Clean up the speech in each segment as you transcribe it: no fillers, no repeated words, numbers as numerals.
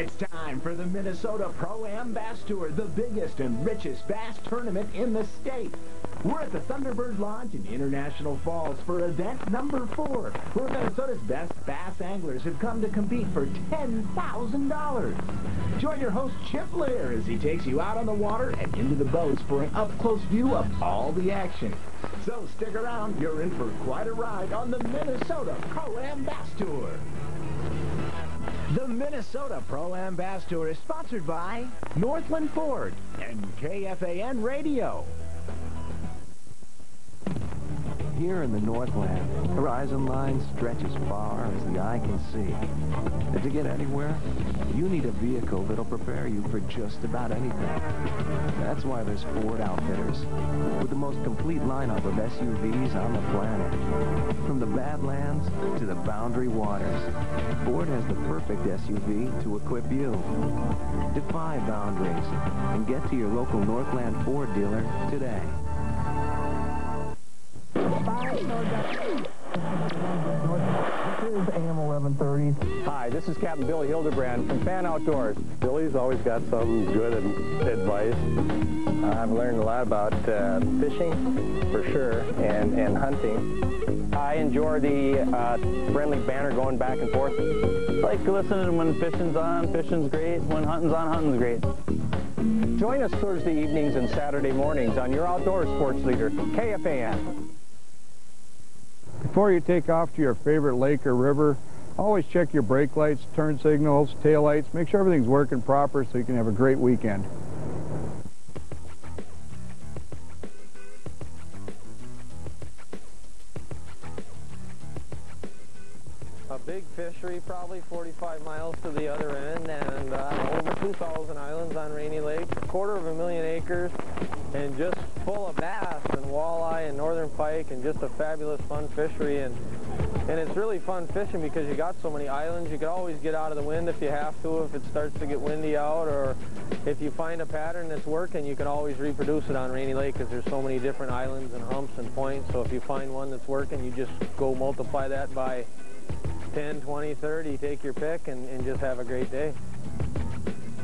It's time for the Minnesota ProAM Bass Tour, the biggest and richest bass tournament in the state. We're at the Thunderbird Lodge in International Falls for event number 4, where Minnesota's best bass anglers have come to compete for $10,000. Join your host Chip Lear as he takes you out on the water and into the boats for an up-close view of all the action. So stick around, you're in for quite a ride on the Minnesota ProAM Bass Tour. The Minnesota ProAM Bass Tour is sponsored by Northland Ford and KFAN Radio. Here in the Northland, the horizon line stretches far as the eye can see. And to get anywhere, you need a vehicle that'll prepare you for just about anything. That's why there's Ford Outfitters, with the most complete lineup of SUVs on the planet. From the Badlands to the Boundary Waters, Ford has the perfect SUV to equip you. Defy boundaries and get to your local Northland Ford dealer today. This is AM 1130. Hi, this is Captain Billy Hildebrand from Fan Outdoors. Billy's always got some good advice. I've learned a lot about fishing, for sure, and hunting. I enjoy the friendly banter going back and forth. I like listening when fishing's on, fishing's great. When hunting's on, hunting's great. Join us Thursday evenings and Saturday mornings on your outdoor sports leader, KFAN. Before you take off to your favorite lake or river, always check your brake lights, turn signals, tail lights. Make sure everything's working proper so you can have a great weekend. A big fishery, probably 45 miles to the other end, and over 2,000 islands on Rainy Lake, 250,000 acres, and just full of bass and walleye and northern pike, and just a fabulous fun fishery. And it's really fun fishing because you got so many islands. You can always get out of the wind if you have to, if it starts to get windy out, or if you find a pattern that's working, you can always reproduce it on Rainy Lake because there's so many different islands and humps and points. So if you find one that's working, you just go multiply that by 10, 20, 30, take your pick, and just have a great day.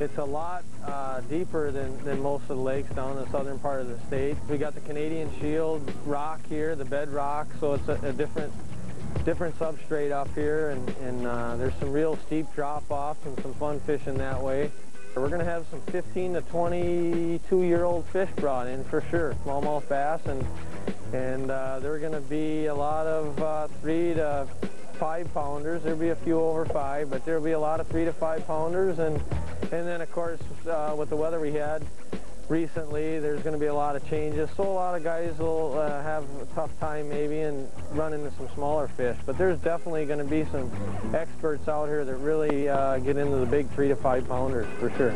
It's a lot deeper than most of the lakes down in the southern part of the state. We got the Canadian Shield rock here, the bedrock, so it's a different substrate up here, and there's some real steep drop-offs and some fun fishing that way. We're going to have some 15 to 22-year-old fish brought in for sure, smallmouth bass, and there are going to be a lot of 3 to 5 pounders. There'll be a few over 5, but there'll be a lot of 3 to 5 pounders, and then of course with the weather we had recently, there's going to be a lot of changes, so a lot of guys will have a tough time maybe and run into some smaller fish, but there's definitely going to be some experts out here that really get into the big 3 to 5 pounders for sure.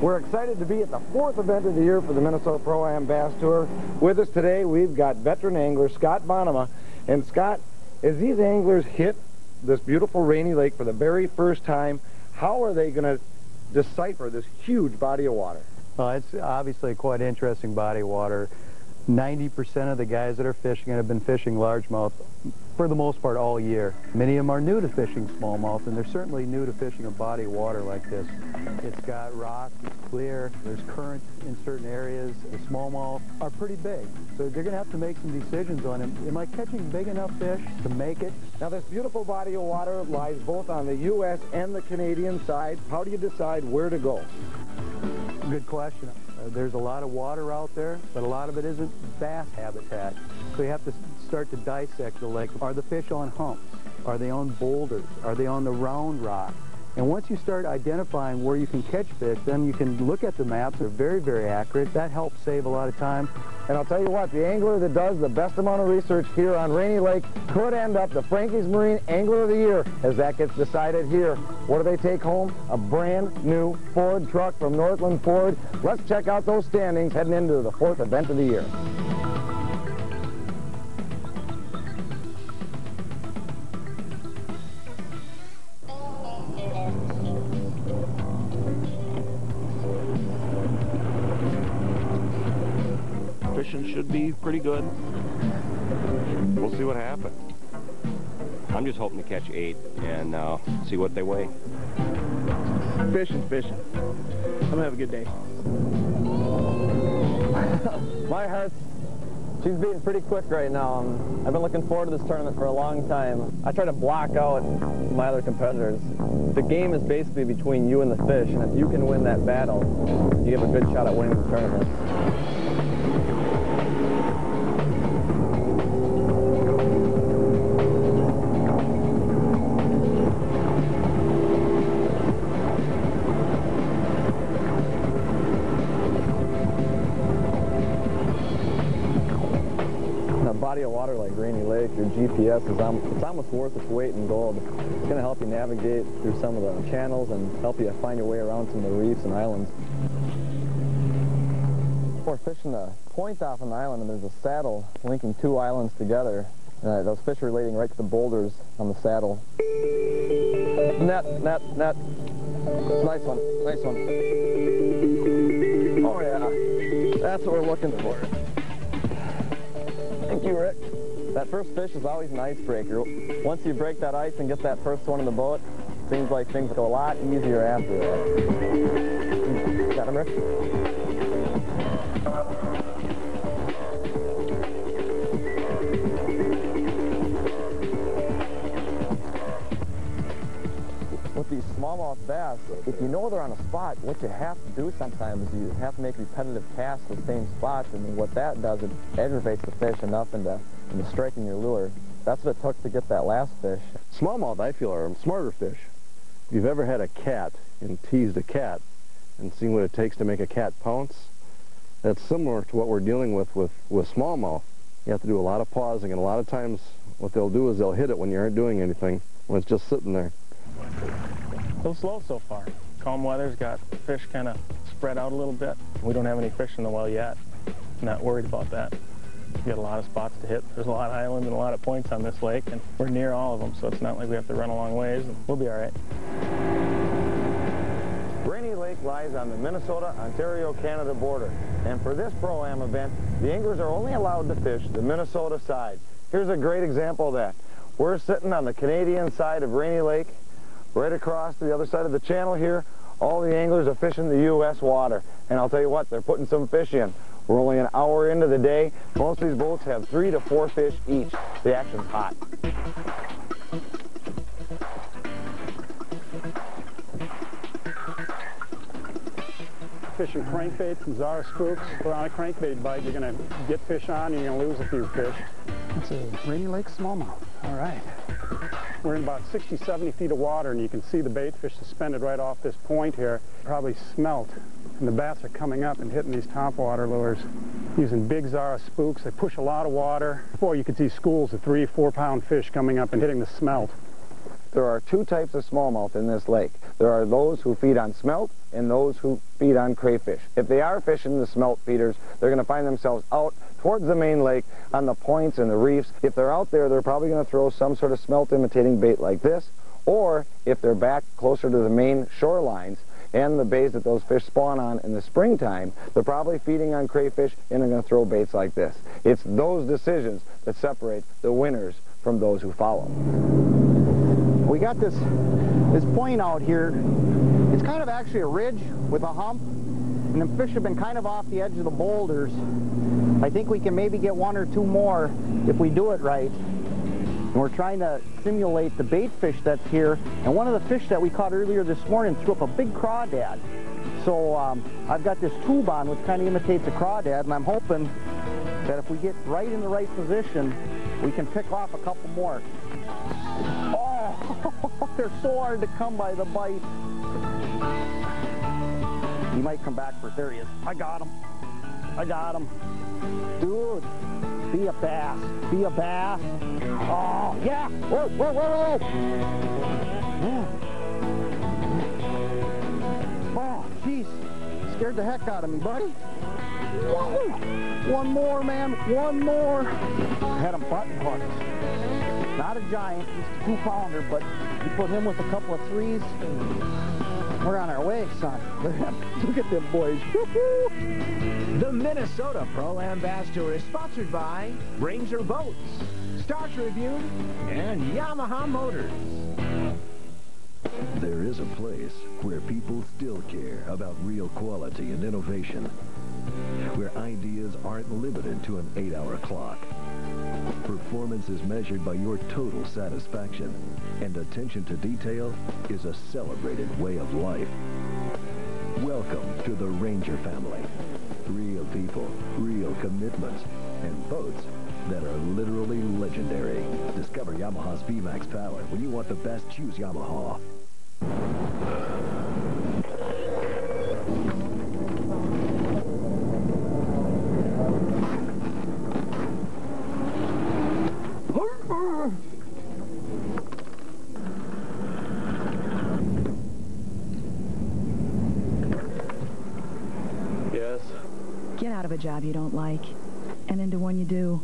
We're excited to be at the 4th event of the year for the Minnesota ProAM Bass Tour. With us today, we've got veteran angler Scott Bonema. And Scott, as these anglers hit this beautiful Rainy Lake for the very first time, how are they going to decipher this huge body of water? Well, it's obviously quite an interesting body of water. 90% of the guys that are fishing it have been fishing largemouth for the most part all year. Many of them are new to fishing smallmouth, and they're certainly new to fishing a body of water like this. It's got rocks, it's clear, there's current in certain areas. The smallmouth are pretty big, so they're going to have to make some decisions on them. Am I catching big enough fish to make it? Now, this beautiful body of water lies both on the U.S. and the Canadian side. How do you decide where to go? Good question. There's a lot of water out there, but a lot of it isn't bass habitat. So you have to start to dissect the lake. Are the fish on humps? Are they on boulders? Are they on the round rock? And once you start identifying where you can catch fish, then you can look at the maps. They're very, very accurate. That helps save a lot of time. And I'll tell you what, the angler that does the best amount of research here on Rainy Lake could end up the Frankie's Marine Angler of the Year, as that gets decided here. What do they take home? A brand new Ford truck from Northland Ford. Let's check out those standings heading into the 4th event of the year. Fishing should be pretty good. We'll see what happens. I'm just hoping to catch 8 and see what they weigh. Fishing. I'm gonna have a good day. My heart's, she's beating pretty quick right now. I've been looking forward to this tournament for a long time. I try to block out my other competitors. The game is basically between you and the fish, and if you can win that battle, you have a good shot at winning the tournament. Body of water like Rainy Lake, your GPS it's almost worth its weight in gold. It's going to help you navigate through some of the channels and help you find your way around some of the reefs and islands. We're fishing a point off an island, and there's a saddle linking 2 islands together. Those fish are relating right to the boulders on the saddle. Net. Nice one. Oh yeah, that's what we're looking for. Thank you, Rick. That first fish is always an icebreaker. Once you break that ice and get that first one in the boat, it seems like things go a lot easier after that. Got him, Rick? With these smallmouth bass, if you know they're on a spot, what you have to do sometimes is you have to make repetitive casts with the same spots, and what that does, it aggravates the fish enough into striking your lure. That's what it took to get that last fish. Smallmouth, I feel, are smarter fish. If you've ever had a cat and teased a cat and seen what it takes to make a cat pounce, that's similar to what we're dealing with smallmouth. You have to do a lot of pausing, and a lot of times what they'll do is they'll hit it when you aren't doing anything, when it's just sitting there. A little slow so far. Calm weather's got fish kind of spread out a little bit. We don't have any fish in the well yet. Not worried about that. We got a lot of spots to hit. There's a lot of islands and a lot of points on this lake, and we're near all of them, so it's not like we have to run a long ways, and we'll be all right. Rainy Lake lies on the Minnesota-Ontario-Canada border, and for this Pro-Am event, the anglers are only allowed to fish the Minnesota side. Here's a great example of that. We're sitting on the Canadian side of Rainy Lake. Right across to the other side of the channel here, all the anglers are fishing the U.S. water. And I'll tell you what, they're putting some fish in. We're only an hour into the day. Most of these boats have 3 to 4 fish each. The action's hot. Fishing crankbaits and Zara spooks. Put on a crankbait bite, you're going to get fish on and you're going to lose a few fish. It's a Rainy Lake smallmouth. All right. We're in about 60, 70 feet of water, and you can see the bait fish suspended right off this point here. Probably smelt. And the bass are coming up and hitting these topwater lures using big Zara spooks. They push a lot of water. Before you could see schools of 3 or 4 pound fish coming up and hitting the smelt. There are 2 types of smallmouth in this lake. There are those who feed on smelt and those who feed on crayfish. If they are fishing the smelt feeders, they're going to find themselves out towards the main lake on the points and the reefs. If they're out there, they're probably going to throw some sort of smelt imitating bait like this, or if they're back closer to the main shorelines and the bays that those fish spawn on in the springtime, they're probably feeding on crayfish and they're going to throw baits like this. It's those decisions that separate the winners from those who follow. We got this point out here. It's kind of actually a ridge with a hump, and the fish have been kind of off the edge of the boulders. I think we can maybe get 1 or 2 more if we do it right. And we're trying to simulate the bait fish that's here, and one of the fish that we caught earlier this morning threw up a big crawdad. So I've got this tube on which kind of imitates a crawdad, and I'm hoping that if we get right in the right position, we can pick off a couple more. Oh, they're so hard to come by the bite. He might come back for, there he is. I got him. Dude, be a bass. Oh, yeah. Whoa. Yeah. Oh, jeez. Scared the heck out of me, buddy. Whoa. One more, man. One more. Had him button hooked. Not a giant, just a 2-pounder, but you put him with a couple of 3s, we're on our way, son. Look at them boys. The Minnesota Pro-Am Bass Tour is sponsored by Ranger Boats, Star Tribune, and Yamaha Motors. There is a place where people still care about real quality and innovation, where ideas aren't limited to an 8-hour clock. Performance is measured by your total satisfaction, and attention to detail is a celebrated way of life. Welcome to the Ranger family. Real people, real commitments, and boats that are literally legendary. Discover Yamaha's VMAX power. When you want the best, choose Yamaha. Yes. Get out of a job you don't like and into one you do.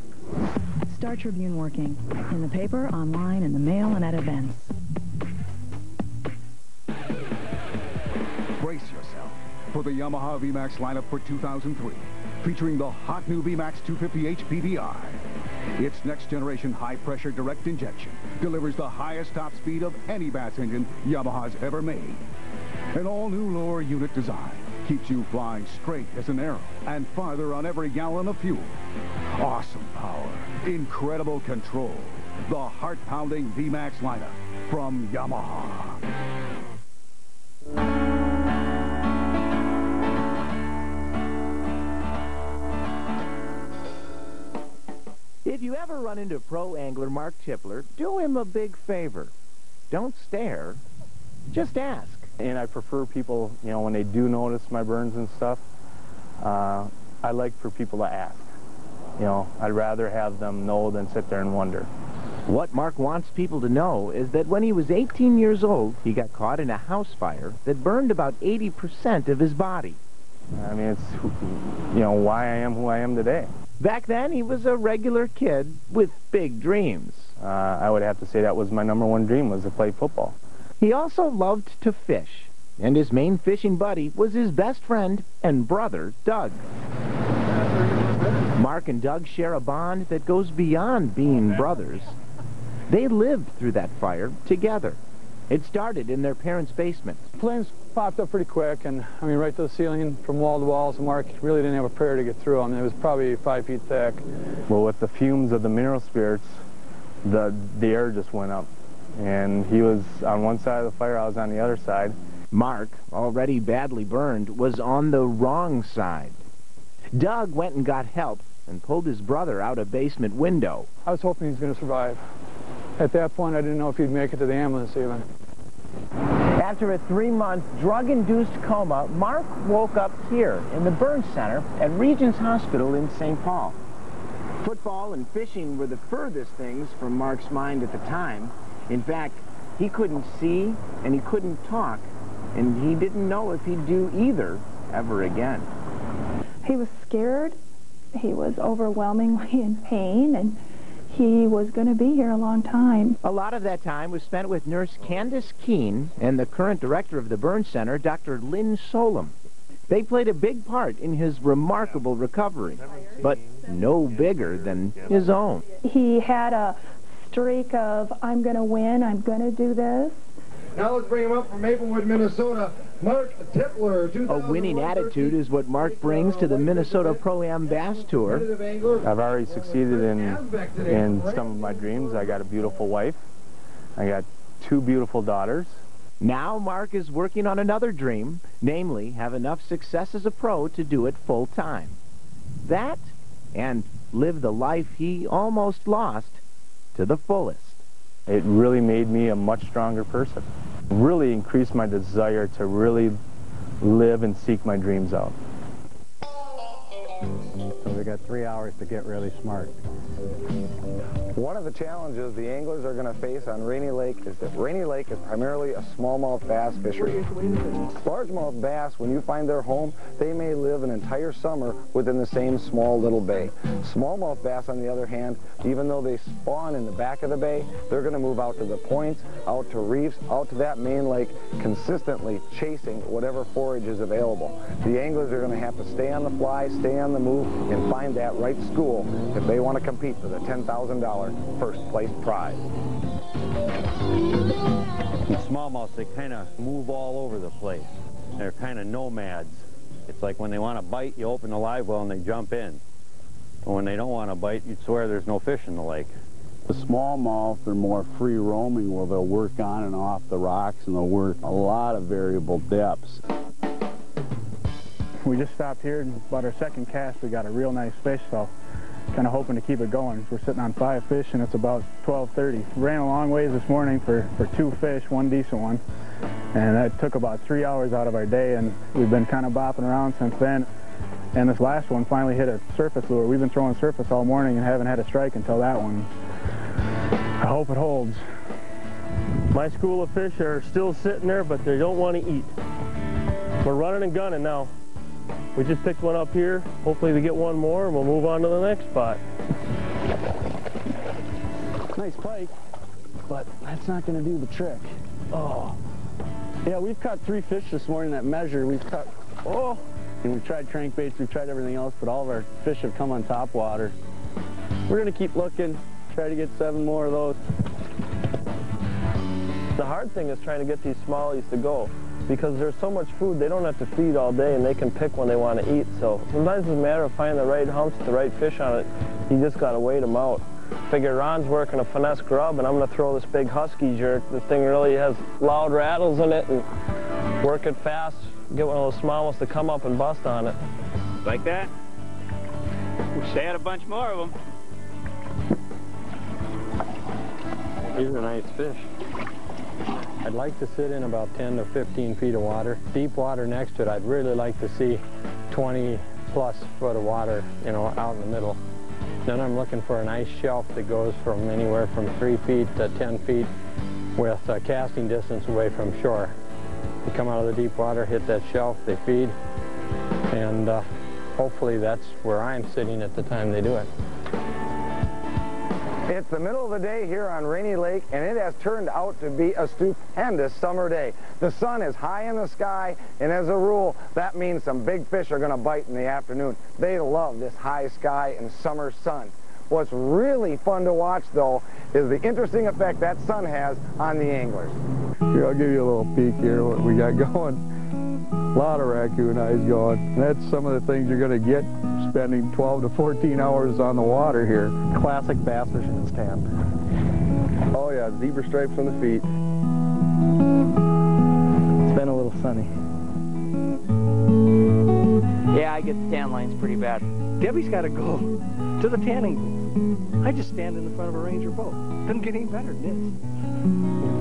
Star Tribune working. In the paper, online, in the mail, and at events. Brace yourself for the Yamaha VMAX lineup for 2003, featuring the hot new VMAX 250H PDI. Its next-generation high-pressure direct injection delivers the highest top speed of any bass engine Yamaha's ever made. An all-new lower unit design keeps you flying straight as an arrow and farther on every gallon of fuel. Awesome power, incredible control. The heart-pounding VMAX lineup from Yamaha. If you ever run into pro angler Mark Tipler, do him a big favor. Don't stare, just ask. And I prefer people, you know, when they do notice my burns and stuff, I like for people to ask. You know, I'd rather have them know than sit there and wonder. What Mark wants people to know is that when he was 18 years old, he got caught in a house fire that burned about 80% of his body. I mean, it's, you know, why I am who I am today. Back then, he was a regular kid with big dreams. I would have to say that was my #1 dream, was to play football. He also loved to fish, and his main fishing buddy was his best friend and brother, Doug. Mark and Doug share a bond that goes beyond being brothers. They lived through that fire together. It started in their parents' basement. Flames popped up pretty quick, and I mean right to the ceiling from wall to wall, so Mark really didn't have a prayer to get through. I mean, it was probably 5 feet thick. Well, with the fumes of the mineral spirits, the air just went up. And he was on one side of the fire, I was on the other side. Mark, already badly burned, was on the wrong side. Doug went and got help and pulled his brother out a basement window. I was hoping he was going to survive. At that point, I didn't know if he'd make it to the ambulance even. After a 3-month drug-induced coma, Mark woke up here in the burn center at Regents Hospital in St. Paul. Football and fishing were the furthest things from Mark's mind at the time. In fact, he couldn't see and he couldn't talk, and he didn't know if he'd do either ever again. He was scared. He was overwhelmingly in pain, and he was going to be here a long time. A lot of that time was spent with Nurse Candace Keene and the current director of the Burn Center, Dr. Lynn Solom. They played a big part in his remarkable recovery, but no bigger than his own. He had a streak of, I'm going to win, I'm going to do this. Now let's bring him up from Maplewood, Minnesota, Mark Tipler. A winning attitude is what Mark brings to the Minnesota ProAM Bass Tour. I've already succeeded in some of my dreams. I got a beautiful wife. I got 2 beautiful daughters. Now Mark is working on another dream, namely have enough success as a pro to do it full time. That and live the life he almost lost to the fullest. It really made me a much stronger person. Really increased my desire to really live and seek my dreams out. So we got 3 hours to get really smart. One of the challenges the anglers are going to face on Rainy Lake is that Rainy Lake is primarily a smallmouth bass fishery. Largemouth bass, when you find their home, they may live an entire summer within the same small little bay. Smallmouth bass, on the other hand, even though they spawn in the back of the bay, they're going to move out to the points, out to reefs, out to that main lake, consistently chasing whatever forage is available. The anglers are going to have to stay on the fly, stay on the move, and find that right school if they want to compete for the $10,000 first place prize. Smallmouths, they kind of move all over the place. They're kind of nomads. It's like when they want to bite, you open the live well and they jump in. And when they don't want to bite, you'd swear there's no fish in the lake. The smallmouth are more free roaming, where they'll work on and off the rocks, and they'll work a lot of variable depths. We just stopped here, and about our second cast we got a real nice fish, so kind of hoping to keep it going. We're sitting on 5 fish and it's about 12:30. Ran a long ways this morning for 2 fish, 1 decent one, and that took about 3 hours out of our day, and we've been kind of bopping around since then. And this last one finally hit a surface lure. We've been throwing surface all morning and haven't had a strike until that one. I hope it holds. My school of fish are still sitting there, but they don't want to eat. We're running and gunning now. We just picked one up here. Hopefully we get one more and we'll move on to the next spot. Nice pike, but that's not going to do the trick. Oh. Yeah, we've caught 3 fish this morning that measure. We've caught, oh, and we've tried crankbaits, we've tried everything else, but all of our fish have come on top water. We're going to keep looking, try to get 7 more of those. The hard thing is trying to get these smallies to go, because there's so much food, they don't have to feed all day and they can pick when they want to eat. So sometimes it's a matter of finding the right humps, the right fish on it. You just got to wait them out. Figure Ron's working a finesse grub and I'm going to throw this big husky jerk. This thing really has loud rattles in it, and work it fast. Get one of those smallmouths to come up and bust on it. Like that? Wish they had a bunch more of them. These are nice fish. I'd like to sit in about 10 to 15 feet of water. Deep water next to it, I'd really like to see 20 plus foot of water, you know, out in the middle. Then I'm looking for a nice shelf that goes from anywhere from 3 feet to 10 feet with a casting distance away from shore. You come out of the deep water, hit that shelf, they feed, and hopefully that's where I'm sitting at the time they do it. It's the middle of the day here on Rainy Lake, and it has turned out to be a stupendous summer day. The sun is high in the sky, and as a rule, that means some big fish are going to bite in the afternoon. They love this high sky and summer sun. What's really fun to watch, though, is the interesting effect that sun has on the anglers. Here, I'll give you a little peek here what we got going. A lot of raccoon eyes going. And that's some of the things you're going to get spending 12 to 14 hours on the water here. Classic bass fishing stand. Oh yeah, zebra stripes on the feet. It's been a little sunny. Yeah, I get the tan lines pretty bad. Debbie's got to go to the tanning booth. I just stand in the front of a Ranger boat. Doesn't get any better than this.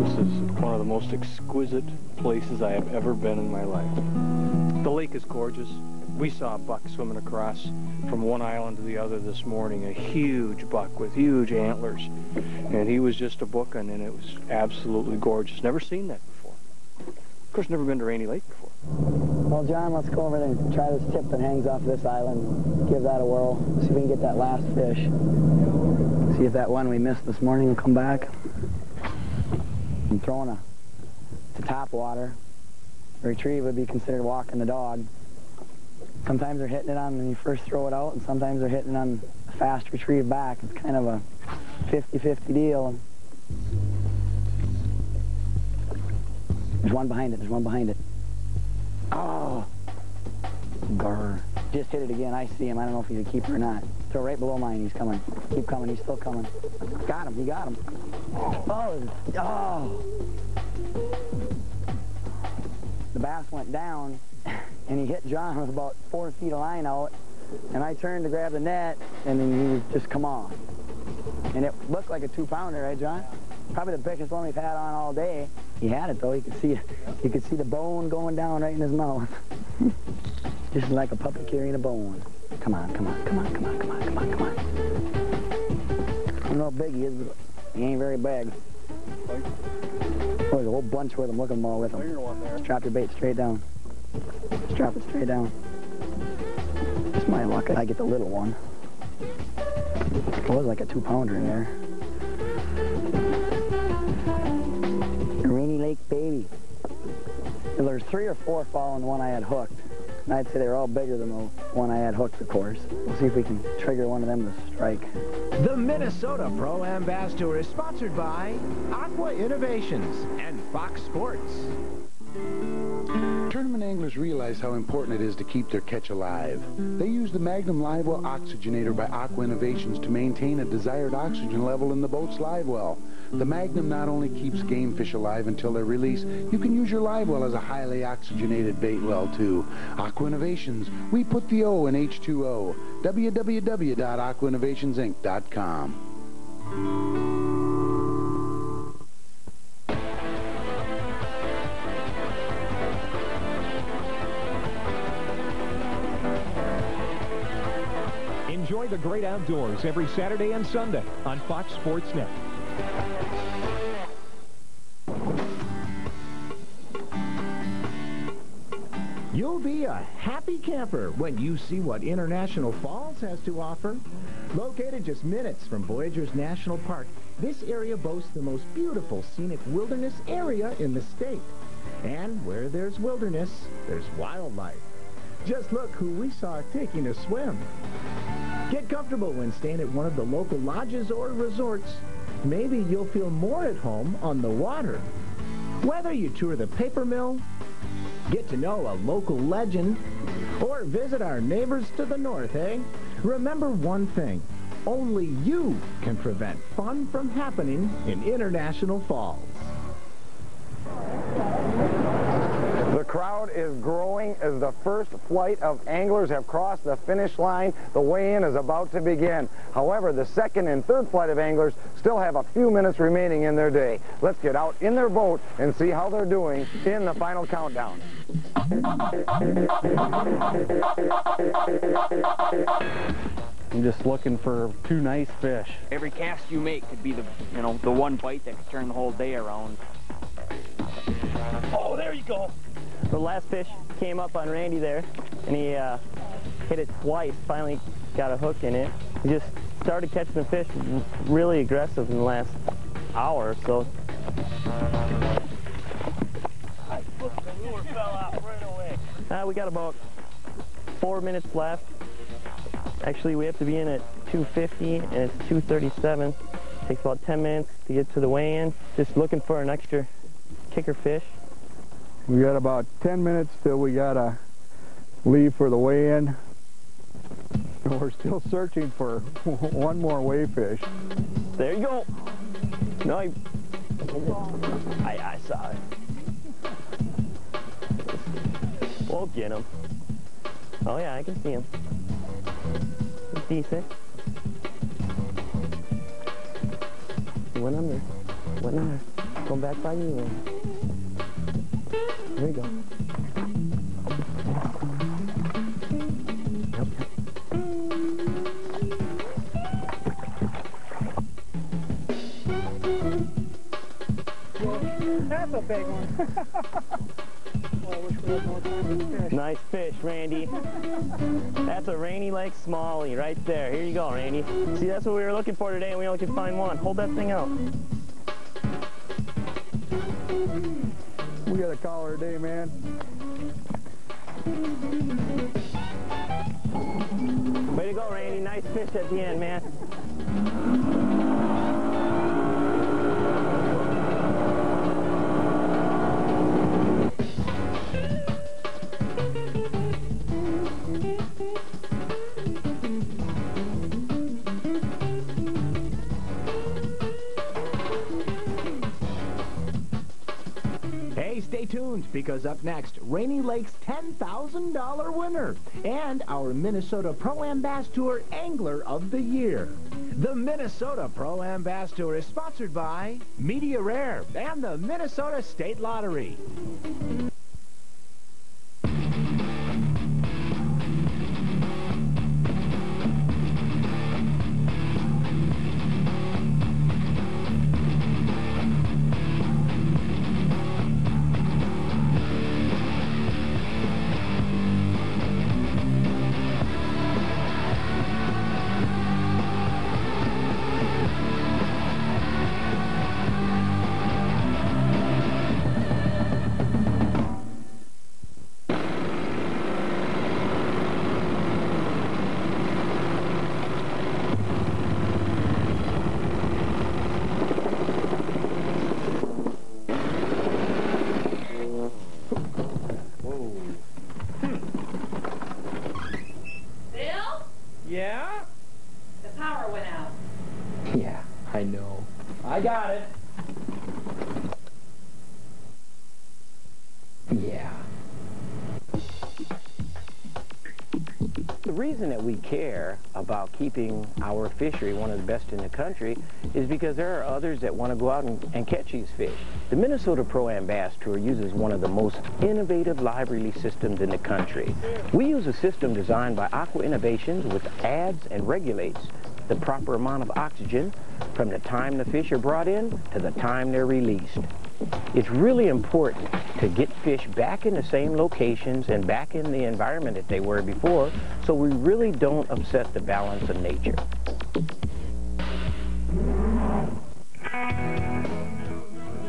This is one of the most exquisite places I have ever been in my life. The lake is gorgeous. We saw a buck swimming across from one island to the other this morning, a huge buck with huge antlers. And he was just a booking, and it was absolutely gorgeous. Never seen that before. Of course, never been to Rainy Lake before. Well, John, let's go over there and try this tip that hangs off this island. Give that a whirl. See if we can get that last fish. See if that one we missed this morning will come back. I'm throwing to top water. Retrieve would be considered walking the dog. Sometimes they're hitting it on when you first throw it out, and sometimes they're hitting on a fast retrieve back. It's kind of a 50-50 deal. There's one behind it. There's one behind it. Oh! Grr. Just hit it again. I see him. I don't know if he's a keeper or not. Throw right below mine. He's coming. Keep coming. He's still coming. Got him. He got him. Oh! Oh! The bass went down, and he hit John with about 4 feet of line out, and I turned to grab the net, and then he just come off. And it looked like a 2-pounder, right, John? Probably the biggest one we've had on all day. He had it, though. You could see the bone going down right in his mouth. Just like a puppy carrying a bone. Come on, come on, come on, come on, come on, come on, come on. I don't know how big he is, but he ain't very big. Oh, there's a whole bunch with him. Look at them all with him. Strap your bait straight down. Strap it straight down. It's my luck. I get the little one. It was like a 2-pounder in there. A Rainy Lake baby. There's 3 or 4 following the one I had hooked. And I'd say they were all bigger than the one I had hooked, of course. We'll see if we can trigger one of them to strike. The Minnesota Pro-Am Bass Tour is sponsored by Aqua Innovations and Fox Sports. Tournament anglers realize how important it is to keep their catch alive. They use the Magnum Live Well Oxygenator by Aqua Innovations to maintain a desired oxygen level in the boat's live well. The Magnum not only keeps game fish alive until their release, you can use your live well as a highly oxygenated bait well too. Aqua Innovations, we put the O in H2O. www.aquainnovationsinc.com. Enjoy the great outdoors every Saturday and Sunday on Fox Sports Net. You'll be a happy camper when you see what International Falls has to offer. Located just minutes from Voyageurs National Park, this area boasts the most beautiful scenic wilderness area in the state. And where there's wilderness, there's wildlife. Just look who we saw taking a swim. Get comfortable when staying at one of the local lodges or resorts. Maybe you'll feel more at home on the water. Whether you tour the paper mill, get to know a local legend, or visit our neighbors to the north, eh? Remember one thing. Only you can prevent fun from happening in International Falls. The crowd is growing as the first flight of anglers have crossed the finish line. The weigh-in is about to begin. However, the second and third flight of anglers still have a few minutes remaining in their day. Let's get out in their boat and see how they're doing in the final countdown. I'm just looking for two nice fish. Every cast you make could be the one bite that could turn the whole day around. Oh, there you go. The last fish came up on Randy there, and he hit it twice, finally got a hook in it. He just started catching the fish really aggressive in the last hour or so. The lure fell out right away. We got about 4 minutes left. Actually, we have to be in at 2:50, and it's 2:37. Takes about 10 minutes to get to the weigh-in. Just looking for an extra kicker fish. We got about 10 minutes till we gotta leave for the weigh-in. We're still searching for one more weigh fish. There you go. No, I saw it. We'll get him. Oh yeah, I can see him. He's decent. He went under. Went under. Going back by you. There you go. That's a big one. Oh, I wish we had more time to fish. Nice fish, Randy. That's a Rainy Lake Smallie right there. Here you go, Randy. See, that's what we were looking for today, and we only could find one. Hold that thing out. We got a caller a day, man. Way to go, Randy. Nice fish at the end, man. Stay tuned, because up next, Rainy Lake's $10,000 winner and our Minnesota Pro-Am Bass Tour Angler of the Year. The Minnesota Pro-Am Bass Tour is sponsored by Media Rare and the Minnesota State Lottery. the reason that we care about keeping our fishery one of the best in the country is because there are others that want to go out and catch these fish. The Minnesota ProAM Bass Tour uses one of the most innovative live release systems in the country. We use a system designed by Aqua Innovations which adds and regulates the proper amount of oxygen from the time the fish are brought in to the time they're released. It's really important to get fish back in the same locations and back in the environment that they were before, so we really don't upset the balance of nature.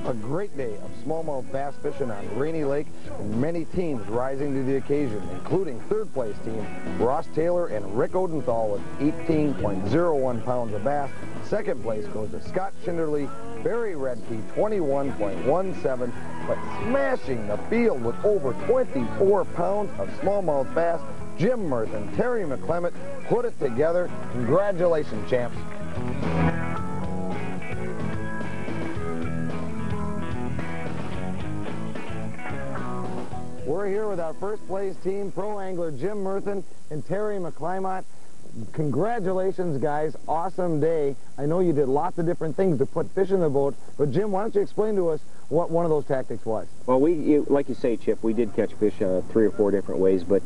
A great day of smallmouth bass fishing on Rainy Lake, and many teams rising to the occasion, including third place team Ross Taylor and Rick Odenthal with 18.01 pounds of bass. Second place goes to Scott Schinderly, Barry Redkey, 21.17, but smashing the field with over 24 pounds of smallmouth bass, Jim Murth and Terry McClement put it together. Congratulations, champs. We're here with our first place team, pro angler Jim Murthen and Terry McClymont. Congratulations, guys. Awesome day. I know you did lots of different things to put fish in the boat, but Jim, why don't you explain to us what one of those tactics was? Well, like you say, Chip, we did catch fish 3 or 4 different ways, but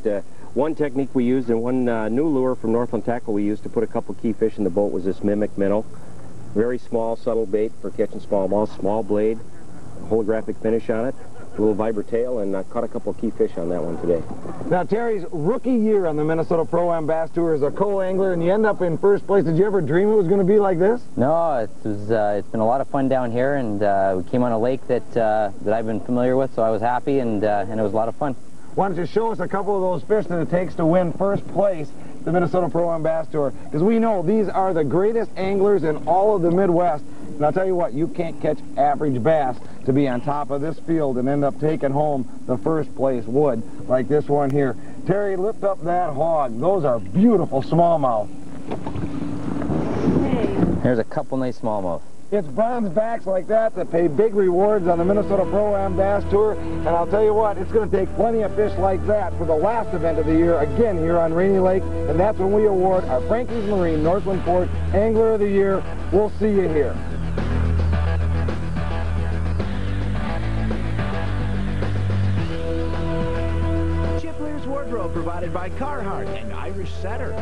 one technique we used and one new lure from Northland Tackle we used to put a couple key fish in the boat was this mimic minnow. Very small, subtle bait for catching smallmouth, small blade, holographic finish on it. A little vibra tail, and caught a couple of key fish on that one today. Now, Terry's rookie year on the Minnesota ProAM Bass Tour as a co-angler, and you end up in first place. Did you ever dream it was going to be like this? No, it's been a lot of fun down here, and we came on a lake that I've been familiar with, so I was happy, and it was a lot of fun. Why don't you show us a couple of those fish that it takes to win first place the Minnesota ProAM Bass Tour? Because we know these are the greatest anglers in all of the Midwest. And I'll tell you what, you can't catch average bass to be on top of this field and end up taking home the first place wood, like this one here. Terry, lift up that hog. Those are beautiful smallmouth. Here's a couple nice smallmouth. It's bronze backs like that pay big rewards on the Minnesota ProAM Bass Tour. And I'll tell you what, it's going to take plenty of fish like that for the last event of the year, again here on Rainy Lake. And that's when we award our Frankie's Marine Northland Port Angler of the Year. We'll see you here. Wardrobe provided by Carhartt and Irish Setter.